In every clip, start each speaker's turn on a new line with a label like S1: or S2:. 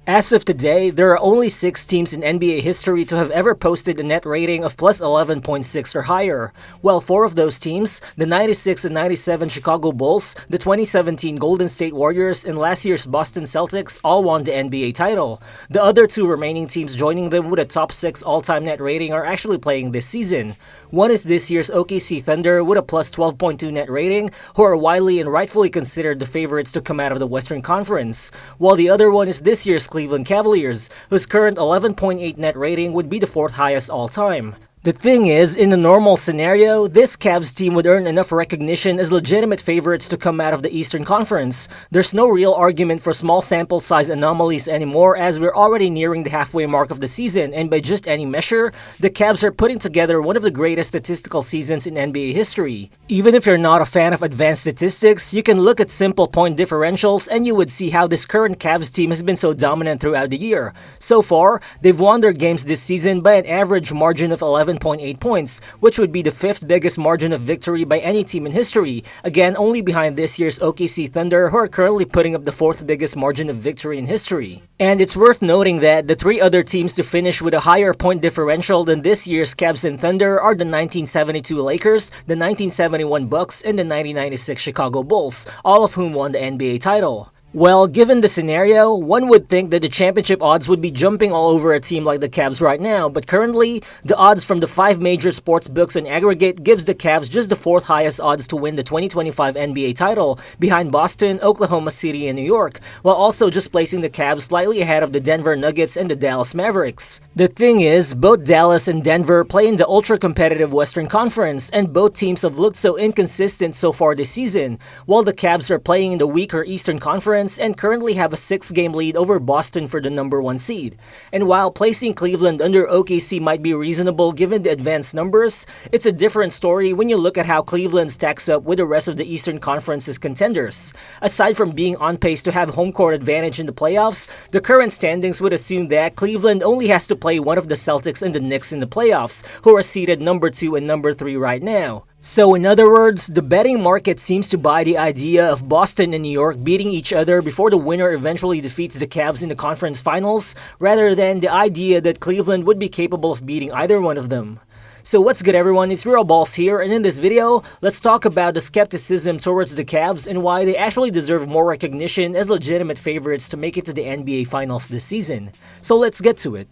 S1: As of today, there are only 6 teams in NBA history to have ever posted a net rating of plus 11.6 or higher. Well, 4 of those teams, the 96 and 97 Chicago Bulls, the 2017 Golden State Warriors, and last year's Boston Celtics all won the NBA title. The other 2 remaining teams joining them with a top 6 all-time net rating are actually playing this season. One is this year's OKC Thunder with a plus 12.2 net rating, who are widely and rightfully considered the favorites to come out of the Western Conference, while the other one is this year's Cleveland Cavaliers, whose current 11.8 net rating would be the 4th highest all time. The thing is, in a normal scenario, this Cavs team would earn enough recognition as legitimate favorites to come out of the Eastern Conference. There's no real argument for small sample size anomalies anymore, as we're already nearing the halfway mark of the season, and by just any measure, the Cavs are putting together one of the greatest statistical seasons in NBA history. Even if you're not a fan of advanced statistics, you can look at simple point differentials and you would see how this current Cavs team has been so dominant throughout the year. So far, they've won their games this season by an average margin of 11.8 points, which would be the 5th biggest margin of victory by any team in history, again only behind this year's OKC Thunder, who are currently putting up the 4th biggest margin of victory in history. And it's worth noting that the 3 other teams to finish with a higher point differential than this year's Cavs and Thunder are the 1972 Lakers, the 1971 Bucks, and the 1996 Chicago Bulls, all of whom won the NBA title. Well, given the scenario, one would think that the championship odds would be jumping all over a team like the Cavs right now, but currently, the odds from the 5 major sports books in aggregate gives the Cavs just the 4th highest odds to win the 2025 NBA title, behind Boston, Oklahoma City, and New York, while also just placing the Cavs slightly ahead of the Denver Nuggets and the Dallas Mavericks. The thing is, both Dallas and Denver play in the ultra-competitive Western Conference, and both teams have looked so inconsistent so far this season, while the Cavs are playing in the weaker Eastern Conference and currently have a 6-game lead over Boston for the number 1 seed. And while placing Cleveland under OKC might be reasonable given the advanced numbers, it's a different story when you look at how Cleveland stacks up with the rest of the Eastern Conference's contenders. Aside from being on pace to have home court advantage in the playoffs, the current standings would assume that Cleveland only has to play one of the Celtics and the Knicks in the playoffs, who are seeded number 2 and number 3 right now. So in other words, the betting market seems to buy the idea of Boston and New York beating each other before the winner eventually defeats the Cavs in the conference finals, rather than the idea that Cleveland would be capable of beating either one of them. So what's good everyone, it's Real Balls here, and in this video, let's talk about the skepticism towards the Cavs and why they actually deserve more recognition as legitimate favorites to make it to the NBA Finals this season. So let's get to it.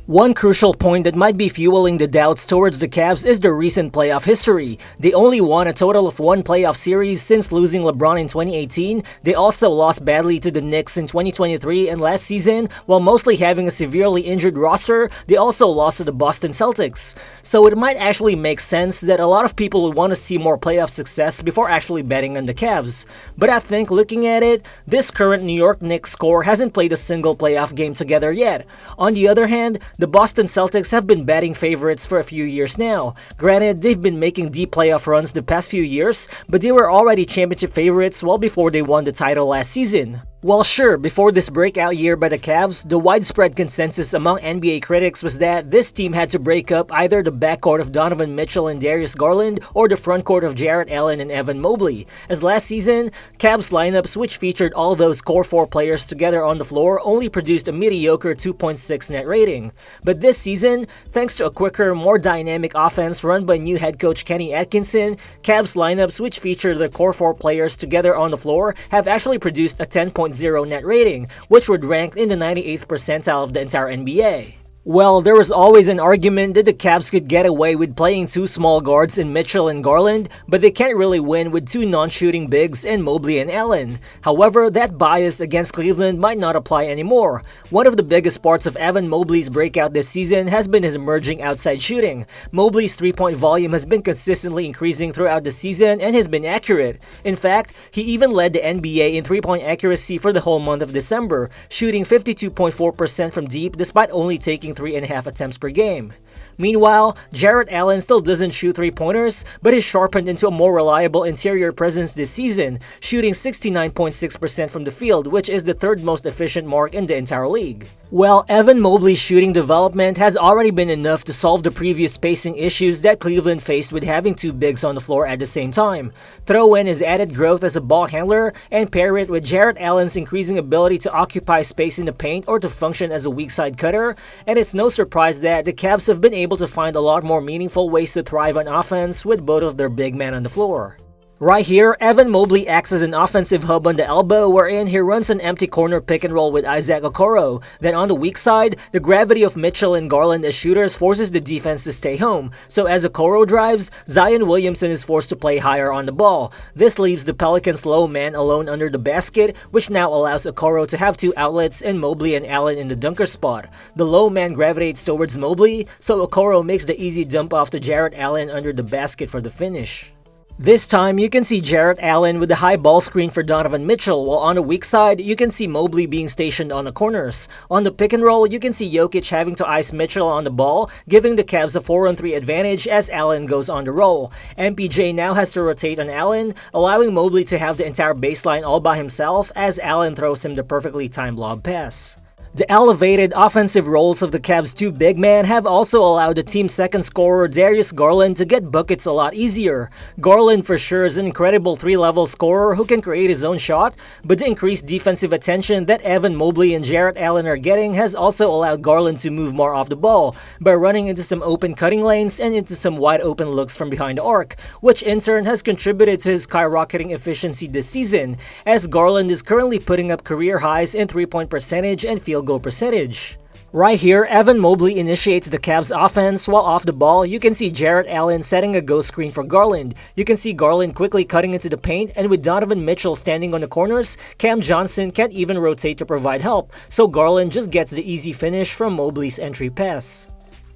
S1: One crucial point that might be fueling the doubts towards the Cavs is their recent playoff history. They only won a total of 1 playoff series since losing Lebron in 2018. They also lost badly to the Knicks in 2023, and last season, while mostly having a severely injured roster, they also lost to the Boston Celtics. So it might actually make sense that a lot of people would want to see more playoff success before actually betting on the Cavs. But I think looking at it, this current New York Knicks core hasn't played a single playoff game together yet. On the other hand, the Boston Celtics have been betting favorites for a few years now. Granted, they've been making deep playoff runs the past few years, but they were already championship favorites well before they won the title last season. Well, sure, before this breakout year by the Cavs, the widespread consensus among NBA critics was that this team had to break up either the backcourt of Donovan Mitchell and Darius Garland or the frontcourt of Jarrett Allen and Evan Mobley, as last season, Cavs lineups which featured all those core 4 players together on the floor only produced a mediocre 2.6 net rating. But this season, thanks to a quicker, more dynamic offense run by new head coach Kenny Atkinson, Cavs lineups which feature the core 4 players together on the floor have actually produced a 10.0 net rating, which would rank in the 98th percentile of the entire NBA. Well, there was always an argument that the Cavs could get away with playing 2 small guards in Mitchell and Garland, but they can't really win with 2 non-shooting bigs in Mobley and Allen. However, that bias against Cleveland might not apply anymore. One of the biggest parts of Evan Mobley's breakout this season has been his emerging outside shooting. Mobley's 3-point volume has been consistently increasing throughout the season and has been accurate. In fact, he even led the NBA in 3-point accuracy for the whole month of December, shooting 52.4% from deep despite only taking 3.5 attempts per game. Meanwhile, Jarrett Allen still doesn't shoot 3-pointers, but has sharpened into a more reliable interior presence this season, shooting 69.6% from the field, which is the 3rd most efficient mark in the entire league. Well, Evan Mobley's shooting development has already been enough to solve the previous spacing issues that Cleveland faced with having two bigs on the floor at the same time. Throw in his added growth as a ball handler and pair it with Jarrett Allen's increasing ability to occupy space in the paint or to function as a weak side cutter, and it's no surprise that the Cavs have been able to find a lot more meaningful ways to thrive on offense with both of their big men on the floor. Right here, Evan Mobley acts as an offensive hub on the elbow wherein he runs an empty corner pick and roll with Isaac Okoro. Then on the weak side, the gravity of Mitchell and Garland as shooters forces the defense to stay home. So as Okoro drives, Zion Williamson is forced to play higher on the ball. This leaves the Pelicans' low man alone under the basket, which now allows Okoro to have two outlets and Mobley and Allen in the dunker spot. The low man gravitates towards Mobley, so Okoro makes the easy dump off to Jarrett Allen under the basket for the finish. This time, you can see Jarrett Allen with the high ball screen for Donovan Mitchell, while on the weak side, you can see Mobley being stationed on the corners. On the pick and roll, you can see Jokic having to ice Mitchell on the ball, giving the Cavs a 4-on-3 advantage as Allen goes on the roll. MPJ now has to rotate on Allen, allowing Mobley to have the entire baseline all by himself as Allen throws him the perfectly timed lob pass. The elevated offensive roles of the Cavs' two big men have also allowed the team's second scorer Darius Garland to get buckets a lot easier. Garland for sure is an incredible three-level scorer who can create his own shot, but the increased defensive attention that Evan Mobley and Jarrett Allen are getting has also allowed Garland to move more off the ball by running into some open cutting lanes and into some wide open looks from behind the arc, which in turn has contributed to his skyrocketing efficiency this season, as Garland is currently putting up career highs in three-point percentage and field goal percentage. Right here, Evan Mobley initiates the Cavs offense, while off the ball, you can see Jarrett Allen setting a ghost screen for Garland. You can see Garland quickly cutting into the paint, and with Donovan Mitchell standing on the corners, Cam Johnson can't even rotate to provide help, so Garland just gets the easy finish from Mobley's entry pass.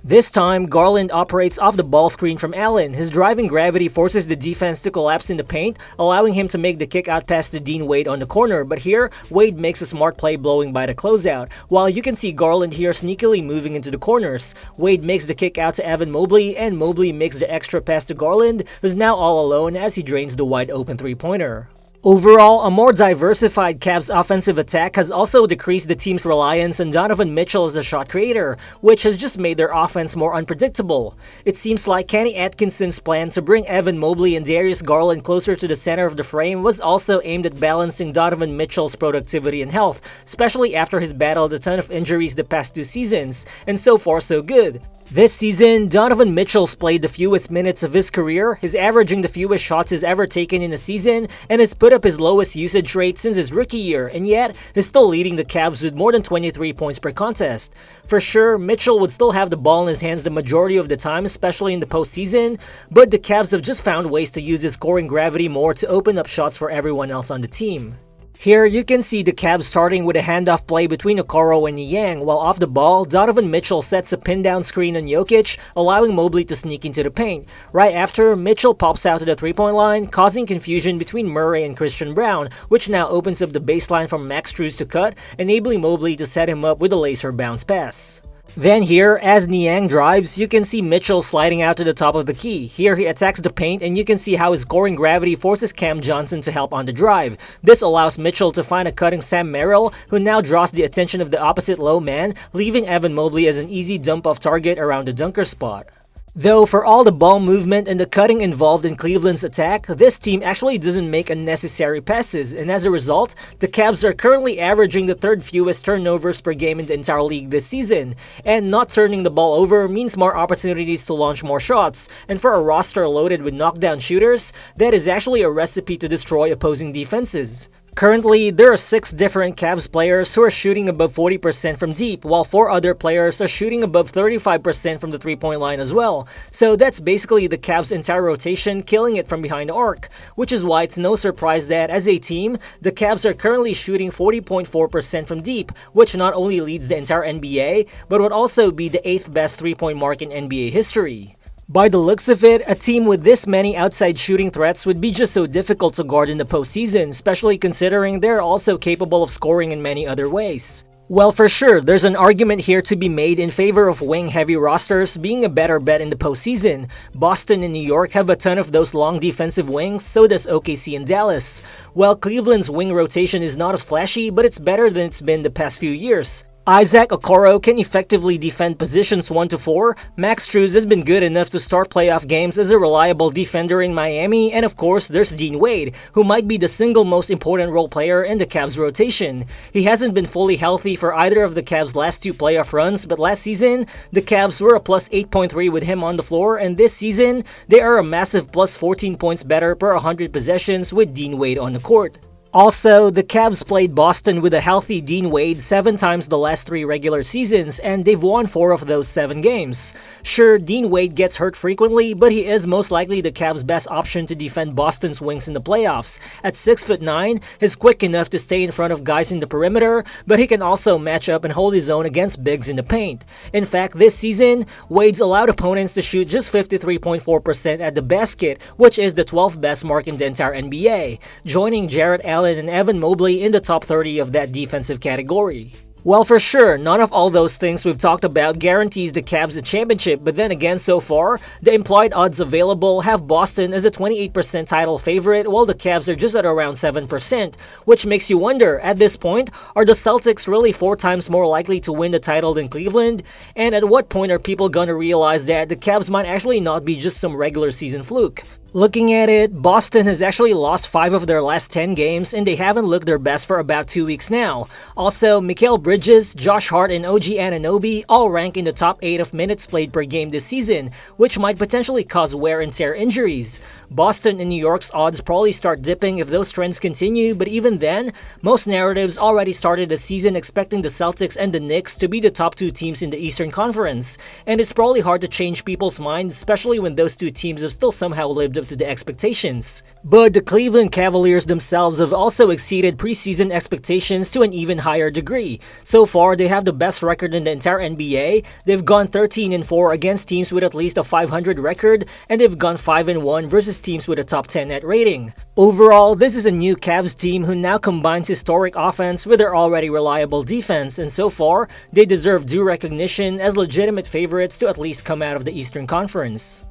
S1: This time, Garland operates off the ball screen from Allen. His driving gravity forces the defense to collapse in the paint, allowing him to make the kick out pass to Dean Wade on the corner, but here, Wade makes a smart play blowing by the closeout, while you can see Garland here sneakily moving into the corners. Wade makes the kick out to Evan Mobley, and Mobley makes the extra pass to Garland, who's now all alone as he drains the wide open three-pointer. Overall, a more diversified Cavs offensive attack has also decreased the team's reliance on Donovan Mitchell as a shot creator, which has just made their offense more unpredictable. It seems like Kenny Atkinson's plan to bring Evan Mobley and Darius Garland closer to the center of the frame was also aimed at balancing Donovan Mitchell's productivity and health, especially after he's battled a ton of injuries the past two seasons, and so far so good. This season, Donovan Mitchell's played the fewest minutes of his career, he's averaging the fewest shots he's ever taken in a season, and has put up his lowest usage rate since his rookie year, and yet, he's still leading the Cavs with more than 23 points per contest. For sure, Mitchell would still have the ball in his hands the majority of the time, especially in the postseason, but the Cavs have just found ways to use his scoring gravity more to open up shots for everyone else on the team. Here, you can see the Cavs starting with a handoff play between Okoro and Niang, while off the ball, Donovan Mitchell sets a pin-down screen on Jokic, allowing Mobley to sneak into the paint. Right after, Mitchell pops out to the three-point line, causing confusion between Murray and Christian Brown, which now opens up the baseline for Max Strus to cut, enabling Mobley to set him up with a laser bounce pass. Then here, as Niang drives, you can see Mitchell sliding out to the top of the key. Here he attacks the paint and you can see how his scoring gravity forces Cam Johnson to help on the drive. This allows Mitchell to find a cutting Sam Merrill, who now draws the attention of the opposite low man, leaving Evan Mobley as an easy dump-off target around the dunker spot. Though for all the ball movement and the cutting involved in Cleveland's attack, this team actually doesn't make unnecessary passes, and as a result, the Cavs are currently averaging the third fewest turnovers per game in the entire league this season, and not turning the ball over means more opportunities to launch more shots, and for a roster loaded with knockdown shooters, that is actually a recipe to destroy opposing defenses. Currently, there are 6 different Cavs players who are shooting above 40% from deep, while 4 other players are shooting above 35% from the three-point line as well. So that's basically the Cavs' entire rotation killing it from behind the arc, which is why it's no surprise that, as a team, the Cavs are currently shooting 40.4% from deep, which not only leads the entire NBA, but would also be the 8th best three-point mark in NBA history. By the looks of it, a team with this many outside shooting threats would be just so difficult to guard in the postseason, especially considering they're also capable of scoring in many other ways. Well, for sure, there's an argument here to be made in favor of wing-heavy rosters being a better bet in the postseason. Boston and New York have a ton of those long defensive wings, so does OKC and Dallas. Well, Cleveland's wing rotation is not as flashy, but it's better than it's been the past few years. Isaac Okoro can effectively defend positions 1 to 4, Max Strus has been good enough to start playoff games as a reliable defender in Miami, and of course there's Dean Wade, who might be the single most important role player in the Cavs rotation. He hasn't been fully healthy for either of the Cavs' last 2 playoff runs, but last season, the Cavs were a plus 8.3 with him on the floor, and this season, they are a massive plus 14 points better per 100 possessions with Dean Wade on the court. Also, the Cavs played Boston with a healthy Dean Wade 7 times the last 3 regular seasons, and they've won 4 of those 7 games. Sure, Dean Wade gets hurt frequently, but he is most likely the Cavs' best option to defend Boston's wings in the playoffs. At 6'9", he's quick enough to stay in front of guys in the perimeter, but he can also match up and hold his own against bigs in the paint. In fact, this season, Wade's allowed opponents to shoot just 53.4% at the basket, which is the 12th best mark in the entire NBA, joining Jarrett Allen and Evan Mobley in the top 30 of that defensive category. Well, for sure, none of all those things we've talked about guarantees the Cavs a championship, but then again, so far, the implied odds available have Boston as a 28% title favorite, while the Cavs are just at around 7%, which makes you wonder, at this point, are the Celtics really 4 times more likely to win the title than Cleveland? And at what point are people gonna realize that the Cavs might actually not be just some regular season fluke? Looking at it, Boston has actually lost 5 of their last 10 games and they haven't looked their best for about 2 weeks now. Also, Mikal Bridges, Josh Hart, and OG Anunoby all rank in the top 8 of minutes played per game this season, which might potentially cause wear and tear injuries. Boston and New York's odds probably start dipping if those trends continue, but even then, most narratives already started the season expecting the Celtics and the Knicks to be the top 2 teams in the Eastern Conference, and it's probably hard to change people's minds, especially when those 2 teams have still somehow lived up to the expectations. But the Cleveland Cavaliers themselves have also exceeded preseason expectations to an even higher degree. So far, they have the best record in the entire NBA. They've gone 13-4 against teams with at least a 500 record, and they've gone 5-1 versus teams with a top 10 net rating. Overall, this is a new Cavs team who now combines historic offense with their already reliable defense, and so far, they deserve due recognition as legitimate favorites to at least come out of the Eastern Conference.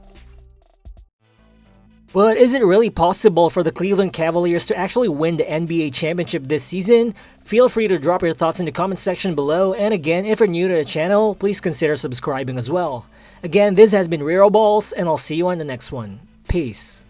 S1: But is it really possible for the Cleveland Cavaliers to actually win the NBA championship this season? Feel free to drop your thoughts in the comment section below, and again, if you're new to the channel, please consider subscribing as well. Again, this has been Rero Balls, and I'll see you on the next one. Peace.